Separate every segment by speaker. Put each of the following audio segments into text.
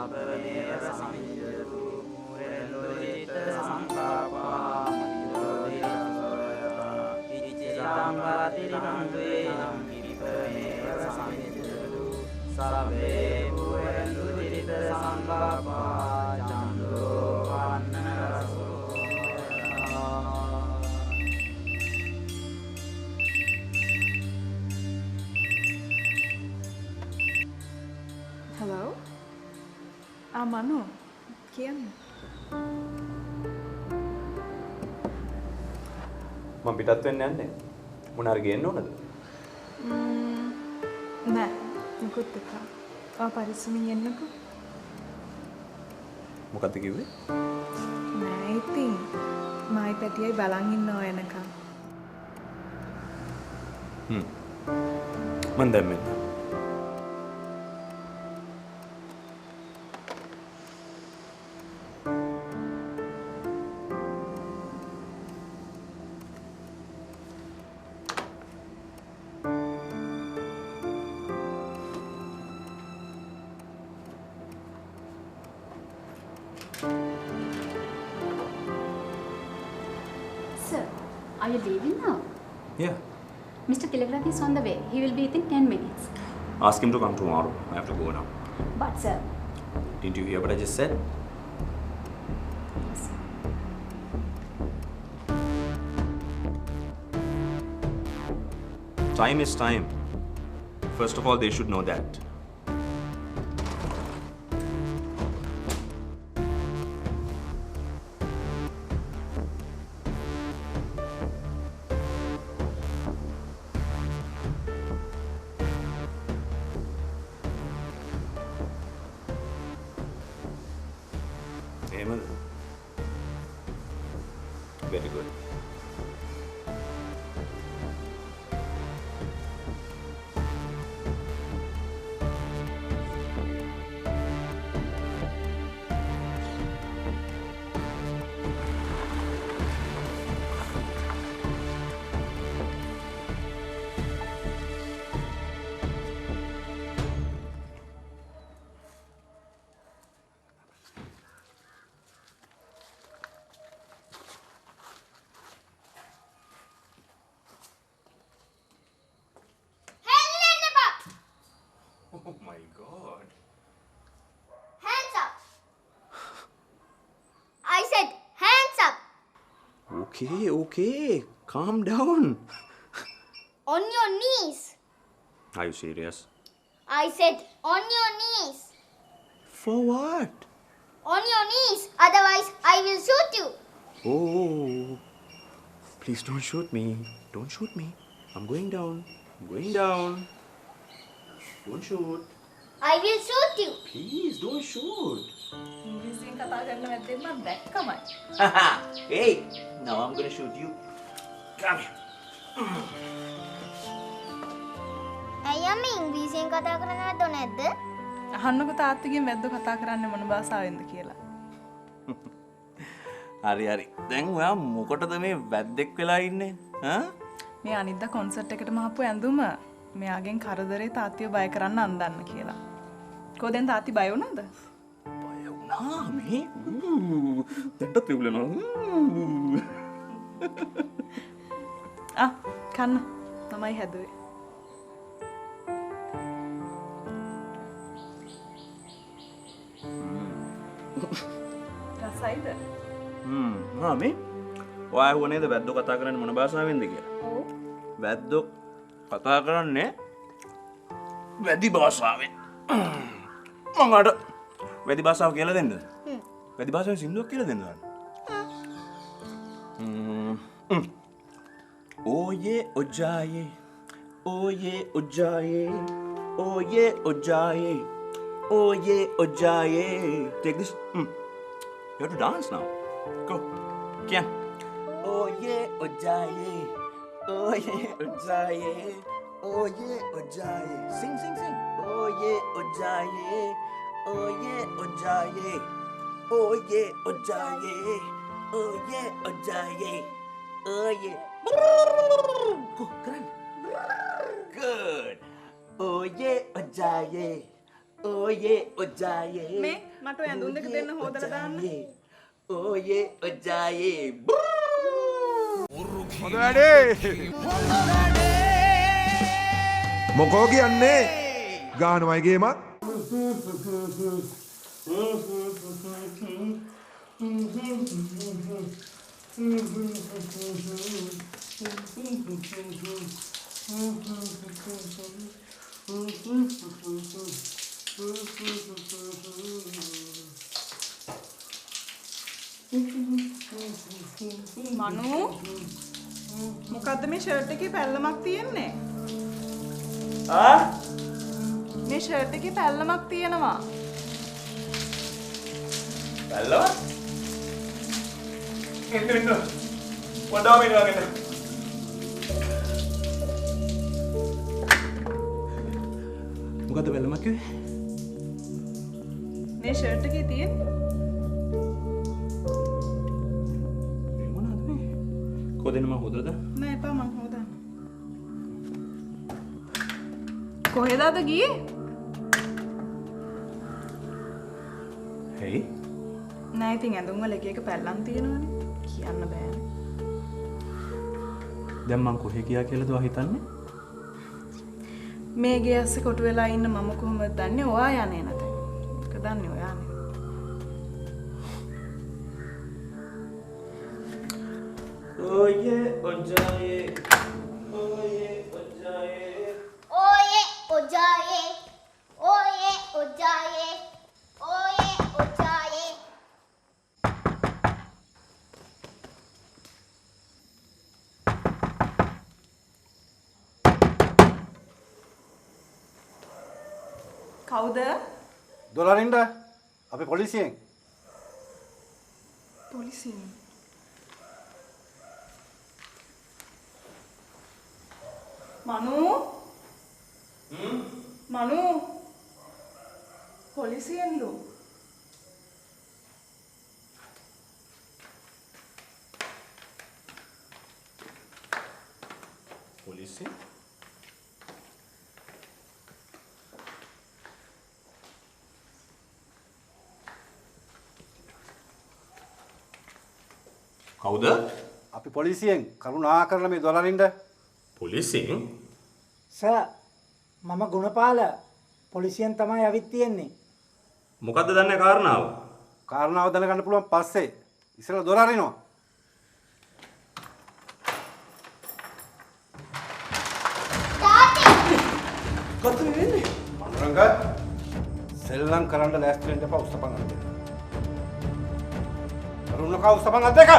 Speaker 1: සබ්බමේව සමිජ්ජතු මුරෙන්දුරිත සංකාපා මනිරෝධිරසෝයතා ඉච්ඡිතං වාතිරන්තුේ යම් විපමේව සමිජ්ජතු සබ්බේ මුරෙන්දුරිත සංකාපා චන්දෝ වන්නරසෝ.
Speaker 2: Hello? Manu, කියන්නේ.
Speaker 3: මම පිටත් වෙන්න යන්නේ. මොනාර ගේන්න ඕනද?
Speaker 2: නෑ, මොකුත් එපා. පරිස්සමින් එන්නකෝ.
Speaker 3: මොකක්ද කිව්වේ?
Speaker 2: නෑ ඉතින් මයි පැටියයි බලන් ඉන්නවා එනකම්.
Speaker 3: මන් දැන් මෙන්න.
Speaker 4: Sir, are you leaving now?
Speaker 3: Yeah.
Speaker 4: Mr. Tilakarath is on the way. He will be within 10 minutes.
Speaker 3: Ask him to come tomorrow. I have to go now.
Speaker 4: But sir,
Speaker 3: Didn't you hear what I just said?
Speaker 4: yes.
Speaker 3: Time is time. First of all, they should know that. Ahmed. Very good. Oh my God.
Speaker 5: Hands up! I said hands up!
Speaker 3: Okay. Calm down.
Speaker 5: On your knees!
Speaker 3: Are you serious?
Speaker 5: I said on your knees!
Speaker 3: For what?
Speaker 5: On your knees! Otherwise, I will shoot you!
Speaker 3: Oh. Please don't shoot me. Don't shoot me. I'm going down. Don't shoot.
Speaker 5: I will shoot you!
Speaker 3: Please don't shoot.
Speaker 2: ඉංග්‍රීසියෙන් කතා කරන වැද්දෙන් මම දැක්කමයි.
Speaker 3: Hey, now I'm gonna shoot you. Come here.
Speaker 5: ඇයි අම්මේ ඉංග්‍රීසියෙන් කතා කරන්න නැද්ද නැද්ද?
Speaker 2: අහන්නකෝ තාත්තගෙන් වැද්දෝ කතා කරන්නේ මොන භාෂාවෙන්ද කියලා.
Speaker 3: හරි. දැන් ඔයා මොකටද මේ වැද්දෙක් වෙලා ඉන්නේ? ඈ?
Speaker 2: මේ අනිද්දා කොන්සර්ට් එකටම ආපු ඇඳුම මෙයාගෙන් කරදරේ තාත්තිව බය කරන්න අන්දන්න කියලා. කොහෙන්ද තාත්ති බය වුණාද?
Speaker 3: බය වුණා මේ. දැන්ටත් විවුලනවා.
Speaker 2: කන්න. තමයි හැදුවේ. රසයිද?
Speaker 3: මේ ඔයා හුව නේද වැද්දෝ කතා කරන්නේ මොන භාෂාවෙන්ද කියලා?
Speaker 2: ඔව්.
Speaker 3: වැද්දෝ කතා කරන්නේ වැදි භාෂාවෙන්. මම අර වැදි භාෂාව කියලා දෙන්නද? වැදි භාෂාවෙන් සින්දුවක් කියලා දෙන්නද? Oye ojaye, oye ojaye, oye ojaye, oye ojaye. Take this. You have to dance now. Go. Kya? Oye ojaye, oye ojaye, oye ojaye. Sing. Oye ojaye, oye ojaye, oye ojaye, oye ojaye, oye. Go, keren. Good. Oye ojaye,
Speaker 1: ඕයේ ඔජායේ
Speaker 2: මේ මට ඔය ඇඳුම් දෙක දෙන්න හොදලා දාන්න.
Speaker 1: ඕයේ ඔජායේ
Speaker 6: හොඳ වැඩේ. මොකෝ කියන්නේ ගානවයි ගේමක්.
Speaker 2: මනු මොකද්ද මේ ෂර්ට් එකේ පැල්ලමක් තියෙන්නේ? මේ ෂර්ට් එකේ පැල්ලමක් තියෙනවා.
Speaker 3: පැල්ලම? එන්න වඩාම ඉනවගෙන. මොකද්ද පැල්ලමක් කිව්වේ?
Speaker 2: මේ ෂර්ට් එකේ තියෙන්නේ
Speaker 3: කොහෙන්ද මම හොදද?
Speaker 2: නෑ එපා මං හොදන්න. කොහෙද අද ගියේ?
Speaker 3: හේ
Speaker 2: නෑ ඉතින් ඇඳුම් වල එක එක පැල්ලම් තියෙනවනේ. කියන්න බෑනේ.
Speaker 3: දැන් මං කොහෙ ගියා කියලාද ඔයා හිතන්නේ?
Speaker 2: මේ ගේ ඇස්සේ කොටු වෙලා ඉන්න මම කොහොමද දන්නේ ඔයා යන්නේ නැත. ඒක දන්නේ ඔයානේ.
Speaker 1: ඕයේ ඔජායේ ඕයේ ඔජායේ
Speaker 5: ඕයේ ඔජායේ ඕයේ ඔජායේ ඕයේ ඔජායේ
Speaker 2: කවුද?
Speaker 7: දොලරින්ද අපි පොලිසියෙන්
Speaker 2: පොලිසියෙන්. මනු මනු පොලිසියෙන්ලු.
Speaker 3: පොලිසිය? කවුද?
Speaker 7: අපි පොලිසියෙන් කරුණා කරලා මේ දොලරින්ද
Speaker 3: පොලිසියෙන්?
Speaker 8: සර් මම ගුණපාල පොලිසියෙන් තමයි ඇවිත් තියෙන්නේ.
Speaker 3: මොකද්ද දන්නේ කාරණාව?
Speaker 7: කාරණාව දැනගන්න පුළුවන් පස්සේ ඉස්සෙල්ලා දොලරිනවා.
Speaker 3: කවුද වෙන්නේ?
Speaker 7: මනුරංග සෙල්ලම් කරන්න ලෑස්ති වෙන්න එපා උස්සපන් අත් දෙක. කරුණාකා උස්සපන් අත් දෙක.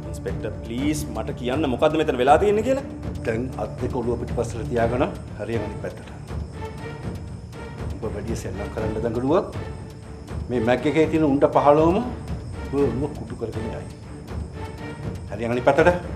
Speaker 3: ඉන්ස්පෙක්ටර් ප්ලීස් මට කියන්න මොකද්ද මෙතන වෙලා තියෙන්නේ කියලා?
Speaker 7: දැන් අත් දෙක ඔළුව පිටිපස්සට තියාගෙන හරියම අනිත් පැත්තට. ඔබ වැඩි සෙල්ලම් කරන්න දඟලුවොත් මේ මැග් එකේ තියෙන උණ්ඩ පහළවම ඔබ ඔළුව කුටු කරගෙන යයි. හරියම අනිත් පැත්තට.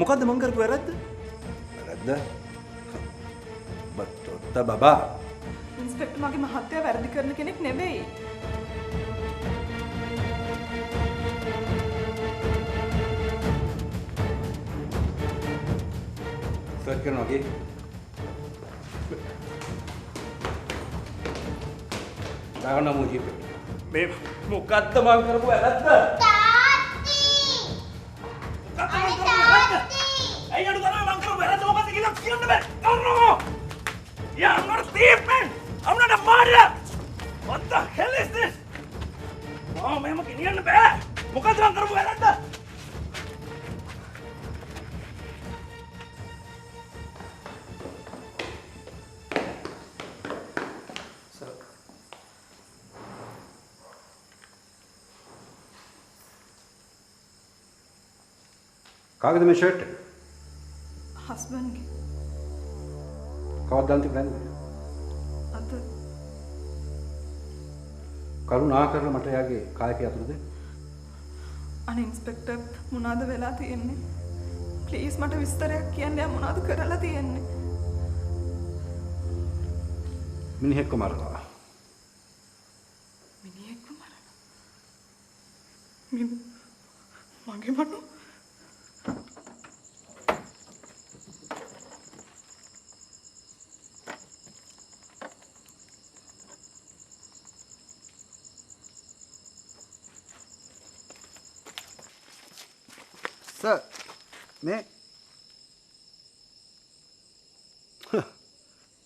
Speaker 3: මොකද්ද මං කරපු වැරද්ද?
Speaker 7: වැරද්ද? බත් බබා
Speaker 2: ඉන්ස්පෙක්ටර් මගේ මහත්තයා වැරදි කරන කෙනෙක් නෙවෙයි.
Speaker 7: සර්ච් කරනවා වගේ. දාගන්න මොජි
Speaker 3: මේ මොකද්ද මං කරපු වැරද්ද? Hey, you don't know I'm going to yeah, I'm not a thief, man. I'm not a murderer. What the hell is this? Oh, man, I'm getting in the bed. What are you going to do?
Speaker 7: කාගේද මේ shirt එක?
Speaker 2: හස්බන්ඩ්ගේ.
Speaker 7: කවද්ද අන්තිම දැන්නේ?
Speaker 2: අද
Speaker 7: කරුණා කරලා මට එයාගේ කායක යතුරු දෙන්න.
Speaker 2: අනේ ඉන්ස්පෙක්ටර් මොනවද වෙලා තියෙන්නේ? ප්ලීස් මට විස්තරයක් කියන්න. යා මොනවද කරලා තියෙන්නේ?
Speaker 7: මිනිහෙක්ව මරලා.
Speaker 2: මිනිහෙක්ව මරලා. මගේ මනෝ
Speaker 7: සර්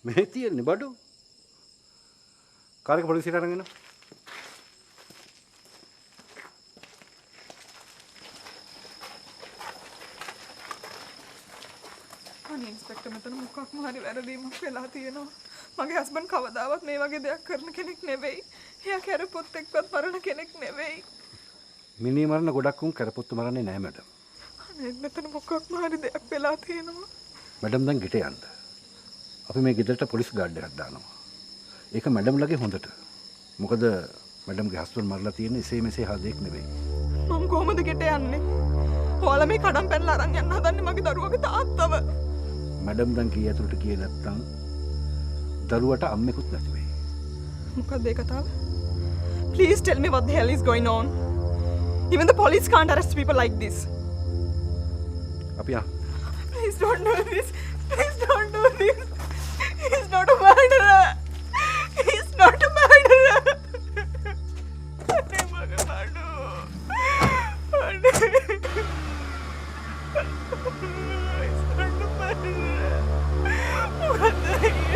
Speaker 7: මේ තියෙන්නේ බඩු. කාර්යක පොලිසියට අරගෙන එනවා.
Speaker 2: අනේ ඉන්ස්පෙක්ටර් මෙතන මොකක්ම හරි වැරදීමක් වෙලා තියෙනවා. මගේ හස්බන්ඩ් කවදාවත් මේ වගේ දෙයක් කරන කෙනෙක් නෙවෙයි. එයා කැරපොත් එක්කවත් මරණ කෙනෙක් නෙවෙයි.
Speaker 7: මිනී මරණ ගොඩක් උන් කරපොත්තු මරන්නේ නැහැ මැඩම්.
Speaker 2: අනේ මෙතන මොකක්ම හරි දෙයක් වෙලා තියෙනවා.
Speaker 7: මැඩම් දැන් ගෙට යන්න. අපි මේ ගෙදරට පොලිස් ගාඩ් එකක් දානවා. ඒක මැඩම්ලගේ හොඳට. මොකද මැඩම්ගේ හස්බන්ඩ් මරලා තියෙන්නේ එසේ මෙසේ හදෙක් නෙවෙයි.
Speaker 2: මම කොහමද ගෙට යන්නේ? ඔයාලා මේ කඩම් පැනලා අරන් යන්න හදන්නේ මගේ දරුවගේ තාත්තව.
Speaker 7: මැඩම් දැන් කී ඇතුළට ගියේ නැත්තම් දරුවට අම්මෙකුත් නැති වෙයි.
Speaker 2: මොකක්ද ඒ කතාව? Please tell me what the hell is going on. Even the police can't arrest people like this.
Speaker 7: අපි යන්න.
Speaker 2: Please don't do this. Please don't do this. He's not a murderer. He's not a murderer. He's not a murderer. What the hell?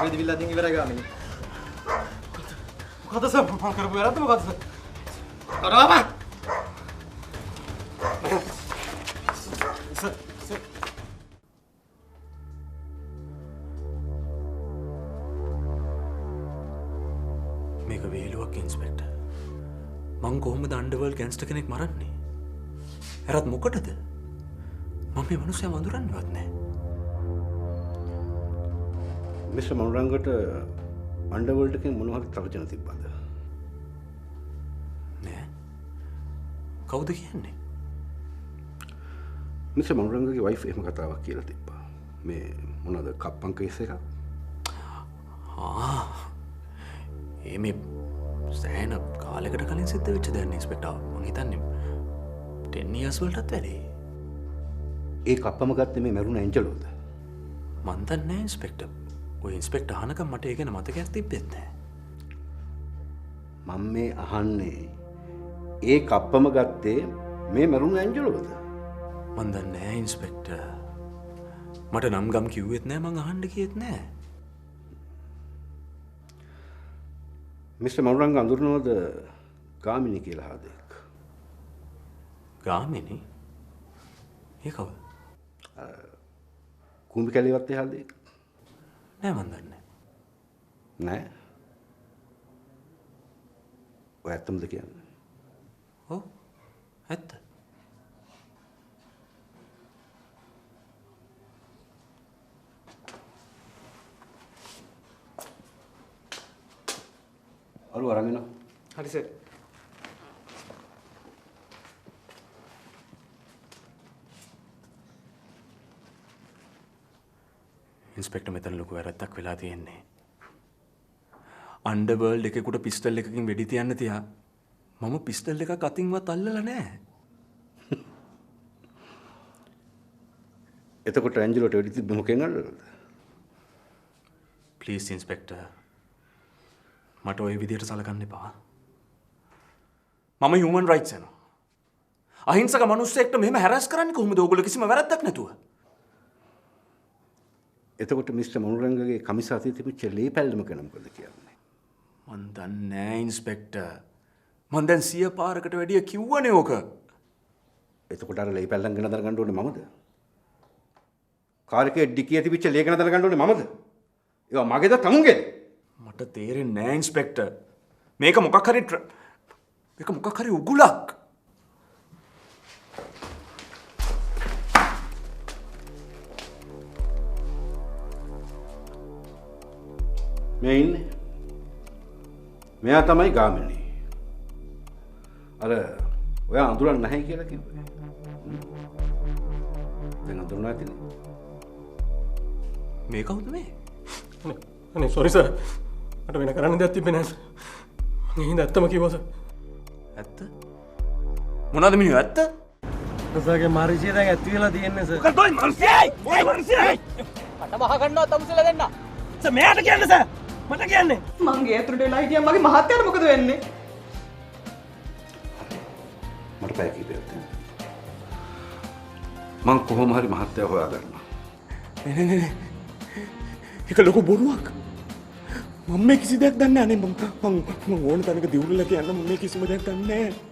Speaker 1: මේ දිවිල්ලා දින් ඉවරයි ගාමිනේ.
Speaker 3: මොකද sir මම කරපු වැරද්ද මොකද sir?
Speaker 1: කරාවා.
Speaker 3: Sir
Speaker 1: මේක වේලුවක් ඉන්ස්පෙක්ටර්. මං කොහොමද අන්ඩර්වර්ල්ඩ් ගැන්ස්ටර් කෙනෙක් මරන්නේ? එරත් මොකටද? මම මේ මිනිස්සයා වඳුරන්නේවත් නැහැ.
Speaker 7: මිස්ටර් මනුරංගට අන්ඩර්වර්ල්ඩ් එකෙන් මොනවා හරි තර්ජන තිබ්බද?
Speaker 1: නෑ. කවුද කියන්නේ?
Speaker 7: මිස්ටර් මනුරංගගේ වයිෆ් එහෙම කතාවක් කියලා තිබ්බා. මේ මොනවාද කප්පන් කේස් එක?
Speaker 1: මේ සෑහෙන කාලෙකට කලින් සිද්ධ වෙච්ච දෙයක් ඉන්ස්පෙක්ටර්. මං හිතන්නේ 10 years වලටත් වැඩි.
Speaker 7: ඒ කප්පම ගත්තේ මේ මරුණ ඇන්ජලෝද?
Speaker 1: මන් දන්නේ නැහැ ඉන්ස්පෙක්ටර්. ඔය ඉන්ස්පෙක්ටර් අහනකම් මට ඒ ගැන මතකයක් තිබ්බෙත් නැහැ.
Speaker 7: මම මේ අහන්නේ ඒ කප්පම ගත්තේ මේ මරුණ ඇන්ජලෝද?
Speaker 1: මන් දන්නේ නැහැ ඉන්ස්පෙක්ටර්. මට නම් ගම් කිව්වෙත් නැහැ මං අහන්න කියෙත් නැහැ.
Speaker 7: මිස්ටර් මනුරංග අඳුරනවද ගාමිණී කියලා හදෙක්?
Speaker 1: ගාමිණී? ඒ කවුද?
Speaker 7: කුඹි කැලියවත් ඒ හදෙක්?
Speaker 1: නෑ මන් දන්නේ
Speaker 7: නෑ. ඔය ඇත්තමද කියන්නේ?
Speaker 1: ඔව් ඇත්ත.
Speaker 7: අරු අරන් එනවා.
Speaker 3: හරි සර්.
Speaker 1: ඉන්ස්පෙක්ටර් මෙතන ලොකු වැරද්දක් වෙලා තියෙන්නේ. අන්ඩර්වර්ල්ඩ් එකෙකුට පිස්ටල් එකකින් වෙඩි තියන්න තියා මම පිස්ටල් එකක් අතින්වත් අල්ලලා නැහැ.
Speaker 7: එතකොට ඇන්ජලෝට වෙඩි තිබ්බ මොකෙන් අල්ලලාද?
Speaker 1: ප්ලීස් ඉන්ස්පෙක්ටර් මට ওই විදියට සලකන්න එපා. මම හියුමන් රයිට්ස් යනවා. අහිංසක මිනිස්සෙක්ට මෙහෙම හැරස් කරන්නේ කොහොමද? ඕගොල්ලෝ කිසිම වැරද්දක් නැතුව.
Speaker 7: එතකොට මිස්ටර් මනුරංගගේ කමිසාතේ තිබිච්ච ලේ පැල්ලම ගැන මොකද කියන්නේ?
Speaker 1: මන් දන්නේ නැහැ ඉන්ස්පෙක්ටර්. මන් දැන් 100 පාරකට වැඩිය කිව්වනේ ඕක.
Speaker 7: එතකොට අර ලේ පැල්ලම් ගැන දැනගන්න ඕනේ මමද? කාර් එකේ ඩිකියේ තිබිච්ච ලේ ගැන දැනගන්න ඕනේ මමද? ඒවා මගේද තමුන්ගේද?
Speaker 1: මට තේරෙන්නේ නැහැ ඉන්ස්පෙක්ටර්. මේක මොකක් හරි උගුලක්.
Speaker 7: මේ ඉන්නේ. මෙයා තමයි ගාමිණී. අර ඔයා අඳුරන්නේ නැහැ කියලා කිව්වේ. දැන් අඳුරනවා ඇතිනේ.
Speaker 1: මේ කවුද මේ?
Speaker 3: අනේ සෝරි සර්. මට වෙන කරන්න දෙයක් තිබ්බේ නැහැ සර්. මම හින්දා ඇත්තම කිව්වා සර්.
Speaker 1: ඇත්ත? මොනවද මිනිහා ඇත්ත?
Speaker 3: රසාගේ මාරිසිය දැන් ඇත්ත කියලා තියෙන්නේ සර්.
Speaker 9: මොකද ඔය මනුස්සයයි? ඔය මනුස්සයයි.
Speaker 3: මට මහ ගන්නවා තමුසෙලා දෙන්න.
Speaker 9: සර් මෙයාට කියන්න සර්. මට කියන්නේ.
Speaker 2: මං ගේ ඇතුළට වෙලා හිටියා මගේ මහත්තයාට මොකද වෙන්නේ?
Speaker 7: මට පැය කිහිපයක් දෙන්න. මං කොහොම හරි මහත්තයා හොයාගන්නවා.
Speaker 1: නේ. ඒක ලොකු බොරුවක්. මම මේ කිසි දෙයක් දන්නේ නැහැ. මම ඕන තැනක දියුරුලා කියන්න මම මේ කිසිම දෙයක් දන්නේ නැහැ.